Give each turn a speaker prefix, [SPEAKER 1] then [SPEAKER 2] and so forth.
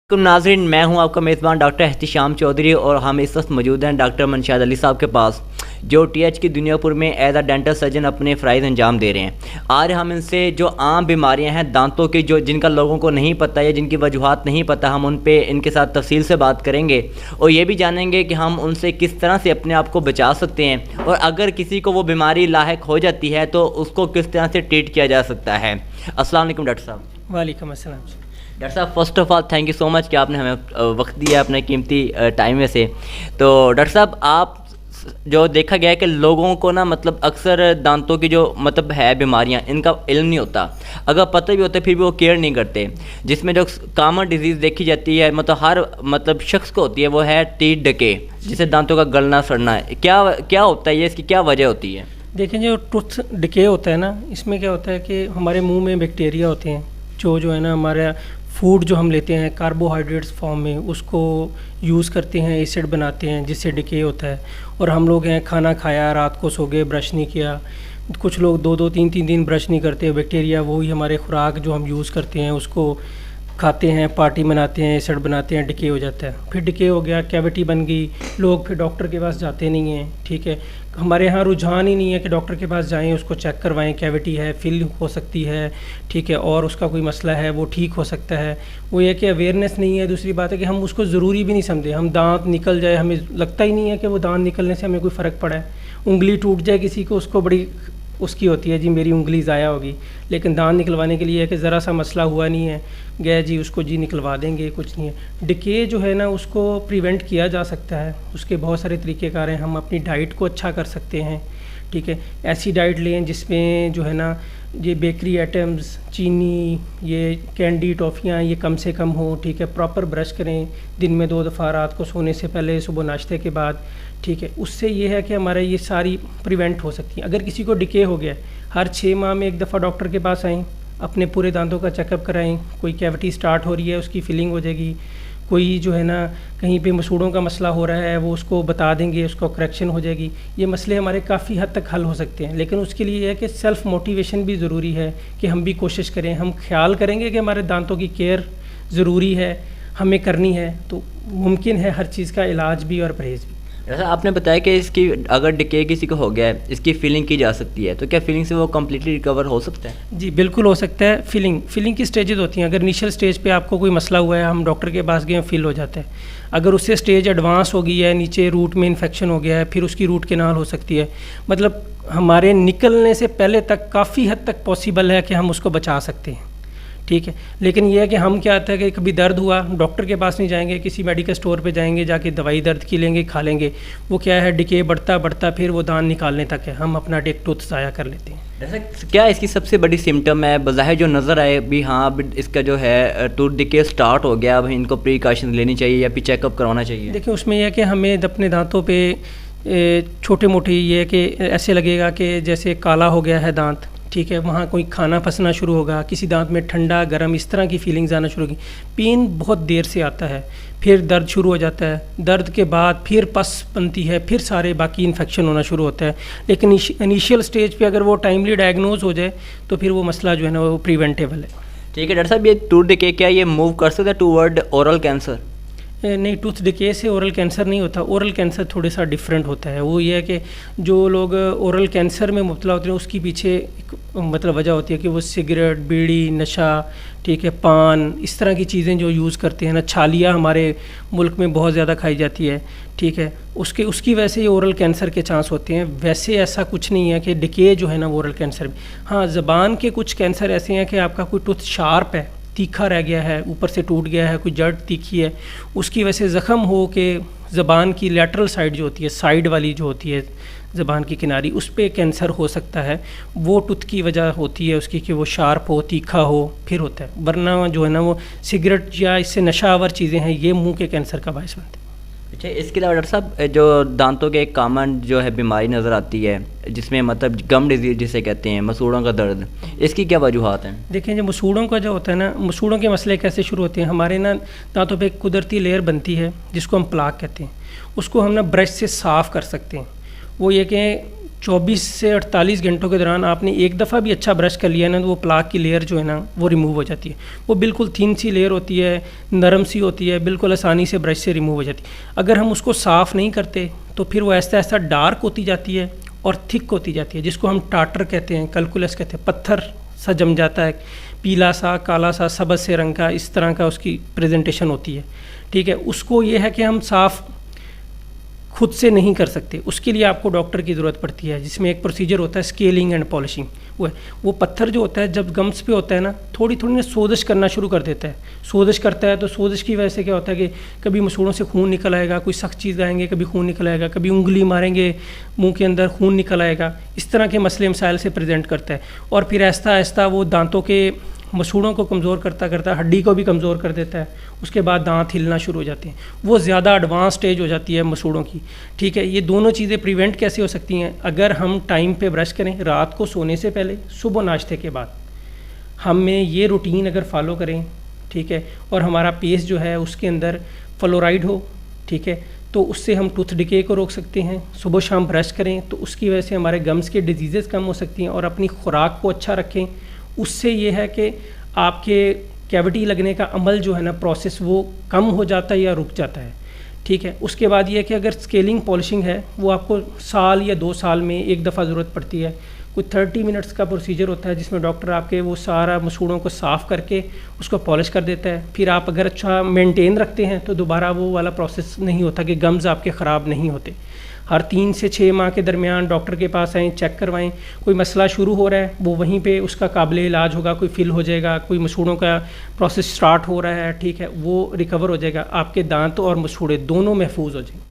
[SPEAKER 1] नाज़रीन, मैं हूं आपका मेज़बान डॉक्टर एहतिशाम चौधरी और हम इस वक्त मौजूद हैं डॉक्टर मनशाद अली साहब के पास, जो टीएच की दुनियापुर में एज अ डेंटल सर्जन अपने फ़राइज़ अंजाम दे रहे हैं। आज हम इनसे जो आम बीमारियां हैं दांतों की, जो जिनका लोगों को नहीं पता या जिनकी वजूहात नहीं पता, हम उन पे इनके साथ तफसील से बात करेंगे और ये भी जानेंगे कि हम उनसे किस तरह से अपने आप को बचा सकते हैं और अगर किसी को वो बीमारी लाहिक हो जाती है तो उसको किस तरह से ट्रीट किया जा सकता है। अस्सलाम वालेकुम डॉक्टर साहब।
[SPEAKER 2] वालेकुम अस्सलाम।
[SPEAKER 1] डॉक्टर साहब, first of all thank you so much कि आपने हमें वक्त दिया अपने कीमती टाइम में से। तो डॉक्टर साहब, आप जो देखा गया है कि लोगों को ना मतलब अक्सर दांतों की जो मतलब है बीमारियां, इनका इल्म नहीं होता, अगर पता भी होता है फिर भी वो केयर नहीं करते। जिसमें जो कॉमन डिजीज़ देखी जाती है मतलब हर मतलब शख्स को होती है, वो है टीथ डके, जिसे दांतों का गलना सड़ना है। क्या होता है ये, इसकी क्या वजह होती है?
[SPEAKER 2] देखें, जो टूथ डिके होता है ना, इसमें क्या होता है कि हमारे मुंह में बैक्टीरिया होते हैं जो है ना हमारा फूड जो हम लेते हैं कार्बोहाइड्रेट्स फॉर्म में, उसको यूज़ करते हैं, एसिड बनाते हैं जिससे डिके होता है। और हम लोग हैं, खाना खाया, रात को सो गए, ब्रश नहीं किया, कुछ लोग 2-2 3-3 दिन ब्रश नहीं करते, बैक्टीरिया वही हमारे खुराक जो हम यूज़ करते हैं उसको खाते हैं, पार्टी मनाते हैं, एसिड बनाते हैं, डिके हो जाता है। फिर डिके हो गया, कैविटी बन गई, लोग फिर डॉक्टर के पास जाते नहीं हैं। ठीक है, हमारे यहाँ रुझान ही नहीं है कि डॉक्टर के पास जाएं, उसको चेक करवाएं, कैविटी है, फिल हो सकती है, ठीक है, और उसका कोई मसला है वो ठीक हो सकता है। वो ये कि अवेयरनेस नहीं है। दूसरी बात है कि हम उसको ज़रूरी भी नहीं समझे। हम दांत निकल जाए, हमें लगता ही नहीं है कि वो दांत निकलने से हमें कोई फ़र्क पड़ा है। उंगली टूट जाए किसी को, उसको बड़ी उसकी होती है, जी मेरी उंगली ज़ाया होगी, लेकिन दांत निकलवाने के लिए है कि ज़रा सा मसला हुआ नहीं है, गया जी उसको जी निकलवा देंगे, कुछ नहीं है। डिके जो है ना उसको प्रिवेंट किया जा सकता है, उसके बहुत सारे तरीक़ेकार हैं। हम अपनी डाइट को अच्छा कर सकते हैं, ठीक है, ऐसी डाइट लें जिसमें जो है ना ये बेकरी आइटम्स, चीनी, ये कैंडी, टॉफ़ियाँ ये कम से कम हो, ठीक है। प्रॉपर ब्रश करें दिन में 2 दफ़ा, रात को सोने से पहले, सुबह नाश्ते के बाद, ठीक है। उससे ये है कि हमारे ये सारी प्रिवेंट हो सकती हैं। अगर किसी को डिके हो गया, हर 6 माह में 1 दफ़ा डॉक्टर के पास आएँ, अपने पूरे दांतों का चेकअप कराएं। कोई कैविटी स्टार्ट हो रही है उसकी फिलिंग हो जाएगी, कोई जो है ना कहीं पे मसूड़ों का मसला हो रहा है वो उसको बता देंगे, उसको करेक्शन हो जाएगी। ये मसले हमारे काफ़ी हद तक हल हो सकते हैं, लेकिन उसके लिए है कि सेल्फ़ मोटिवेशन भी ज़रूरी है कि हम भी कोशिश करें। हम ख्याल करेंगे कि हमारे दांतों की केयर ज़रूरी है, हमें करनी है, तो मुमकिन है हर चीज़ का इलाज भी और परहेज़ भी।
[SPEAKER 1] जैसा आपने बताया कि इसकी अगर डिके किसी को हो गया है, इसकी फीलिंग की जा सकती है, तो क्या फीलिंग से वो कम्प्लीटली रिकवर हो सकता है?
[SPEAKER 2] जी बिल्कुल हो सकता है। फीलिंग की स्टेजेस होती हैं। अगर इनिशियल स्टेज पे आपको कोई मसला हुआ है, हम डॉक्टर के पास गए, फील हो जाता है। अगर उससे स्टेज एडवांस हो गई है, नीचे रूट में इन्फेक्शन हो गया है, फिर उसकी रूट कैनाल हो सकती है। मतलब हमारे निकलने से पहले तक काफ़ी हद तक पॉसिबल है कि हम उसको बचा सकते हैं, ठीक है। लेकिन यह है कि हम क्या आता है कि कभी दर्द हुआ, डॉक्टर के पास नहीं जाएंगे, किसी मेडिकल स्टोर पे जाएंगे, जाके दवाई दर्द की लेंगे, खा लेंगे। वो क्या है, डिके बढ़ता बढ़ता फिर वो दांत निकालने तक है, हम अपना एक टूथ ज़ाया कर लेते हैं।
[SPEAKER 1] ऐसा क्या इसकी सबसे बड़ी सिम्टम है बज़ाहिर जो नज़र आए भी, हाँ अब इसका जो है टूथ डिके स्टार्ट हो गया, अब इनको प्रिकॉशन लेनी चाहिए या फिर चेकअप करवाना चाहिए?
[SPEAKER 2] देखिए, उसमें यह है कि हमें अपने दांतों पे छोटे मोटे ये है कि ऐसे लगेगा कि जैसे काला हो गया है दांत, ठीक है, वहाँ कोई खाना फंसना शुरू होगा, किसी दांत में ठंडा गर्म इस तरह की फीलिंग्स आना शुरू होगी। पेन बहुत देर से आता है, फिर दर्द शुरू हो जाता है, दर्द के बाद फिर पस बनती है, फिर सारे बाकी इन्फेक्शन होना शुरू होता है। लेकिन इनिशियल स्टेज पे अगर वो टाइमली डायग्नोज हो जाए तो फिर वो मसला जो है ना वो प्रिवेंटेबल है।
[SPEAKER 1] ठीक है डॉक्टर साहब, ये टूथ डिके क्या ये मूव कर सकता है टूवर्ड ओरल कैंसर?
[SPEAKER 2] नहीं, टूथ डिके से ओरल कैंसर नहीं होता। ओरल कैंसर थोड़ा सा डिफरेंट होता है। वो ये है कि जो लोग ओरल कैंसर में मुब्तला होते हैं उसकी पीछे एक मतलब वजह होती है कि वो सिगरेट, बीड़ी, नशा, ठीक है, पान, इस तरह की चीज़ें जो यूज़ करते हैं ना, छालियाँ हमारे मुल्क में बहुत ज़्यादा खाई जाती है, ठीक है, उसकी वजह से ये ओरल कैंसर के चांस होते हैं। वैसे ऐसा कुछ नहीं है कि डिके जो है ना वो ओरल कैंसर में। हाँ, ज़बान के कुछ कैंसर ऐसे हैं कि आपका कोई टूथ शार्प है, तीखा रह गया है, ऊपर से टूट गया है, कोई जड़ तीखी है, उसकी वजह से ज़ख़म हो के ज़बान की लैटरल साइड जो होती है, साइड वाली जो होती है ज़बान की किनारी, उस पर कैंसर हो सकता है। वो टूथ की वजह होती है उसकी कि वो शार्प हो, तीखा हो, फिर होता है। वरना जो है ना वो सिगरेट या इससे नशावर चीज़ें हैं, ये मुंह के कैंसर का बायस बनते हैं।
[SPEAKER 1] अच्छा, इसके अलावा डॉक्टर साहब जो दांतों के एक कॉमन जो है बीमारी नज़र आती है जिसमें मतलब गम डिजीज़ जिसे कहते हैं, मसूड़ों का दर्द, इसकी क्या वजूहात हैं?
[SPEAKER 2] देखें, जो मसूड़ों का जो होता है ना, मसूड़ों के मसले कैसे शुरू होते हैं, हमारे ना दांतों पे एक कुदरती लेयर बनती है जिसको हम प्लाक कहते हैं। उसको हम ना ब्रश से साफ़ कर सकते हैं। वो ये कि 24 سے 48 گھنٹوں کے دوران آپ نے ایک دفعہ بھی اچھا برش کر لیا نا تو وہ پلاک کی لیئر جو ہے نا وہ ریموو ہو جاتی ہے. وہ بالکل تھن سی لیئر ہوتی ہے, نرم سی ہوتی ہے, بالکل آسانی سے برش سے ریموو ہو جاتی ہے. اگر ہم اس کو صاف نہیں کرتے تو پھر وہ ایسا ایسا ڈارک ہوتی جاتی ہے اور تھک ہوتی جاتی ہے, جس کو ہم ٹاٹر کہتے ہیں, کلکولس کہتے ہیں, پتھر سا جم جاتا ہے, پیلا سا, کالا سا, سبز سے رنگ کا, اس طرح کا اس کی پریزنٹیشن ہوتی ہے. ٹھیک ہے, اس کو یہ ہے کہ ہم صاف خود سے نہیں کر سکتے, اس کے لیے آپ کو ڈاکٹر کی ضرورت پڑتی ہے, جس میں ایک پروسیجر ہوتا ہے اسکیلنگ اینڈ پالشنگ. وہ پتھر جو ہوتا ہے جب گمس پہ ہوتا ہے نا تھوڑی تھوڑی سوزش کرنا شروع کر دیتا ہے. سوزش کرتا ہے تو سوزش کی وجہ سے کیا ہوتا ہے کہ کبھی مسوڑوں سے خون نکل آئے گا, کوئی سخت چیز لائیں گے کبھی خون نکل آئے گا, کبھی انگلی ماریں گے منہ کے اندر خون نکل آئے گا. اس طرح کے مسئلے مسائل سے پریزنٹ کرتا ہے, اور پھر آہستہ آہستہ وہ دانتوں کے مسوڑوں کو کمزور کرتا کرتا ہڈی کو بھی کمزور کر دیتا ہے. اس کے بعد دانت ہلنا شروع ہو جاتے ہیں, وہ زیادہ ایڈوانس سٹیج ہو جاتی ہے مسوڑوں کی. ٹھیک ہے, یہ دونوں چیزیں پریونٹ کیسے ہو سکتی ہیں؟ اگر ہم ٹائم پہ برش کریں, رات کو سونے سے پہلے, صبح ناشتے کے بعد, ہمیں یہ روٹین اگر فالو کریں, ٹھیک ہے, اور ہمارا پیسٹ جو ہے اس کے اندر فلورائڈ ہو, ٹھیک ہے, تو اس سے ہم ٹوتھ ڈکے کو روک سکتے ہیں. صبح شام برش کریں تو اس کی وجہ سے ہمارے گمس کے ڈیزیزز کم ہو سکتی ہیں, اور اپنی خوراک کو اچھا رکھیں. اس سے یہ ہے کہ آپ کے کیوٹی لگنے کا عمل جو ہے نا پروسیس وہ کم ہو جاتا ہے یا رک جاتا ہے. ٹھیک ہے, اس کے بعد یہ کہ اگر اسکیلنگ پالشنگ ہے وہ آپ کو سال یا 2 سال میں ایک دفعہ ضرورت پڑتی ہے. کوئی 30 منٹس کا پروسیجر ہوتا ہے جس میں ڈاکٹر آپ کے وہ سارا مسوڑوں کو صاف کر کے اس کو پالش کر دیتا ہے. پھر آپ اگر اچھا مینٹین رکھتے ہیں تو دوبارہ وہ والا پروسیس نہیں ہوتا کہ گمز آپ کے خراب نہیں ہوتے. ہر 3 سے 6 ماہ کے درمیان ڈاکٹر کے پاس آئیں, چیک کروائیں. کوئی مسئلہ شروع ہو رہا ہے وہ وہیں پہ اس کا قابل علاج ہوگا, کوئی فل ہو جائے گا. کوئی مسوڑوں کا پروسیس سٹارٹ ہو رہا ہے, ٹھیک ہے, وہ ریکور ہو جائے گا. آپ کے دانت اور مسوڑے دونوں محفوظ ہو جائیں گے.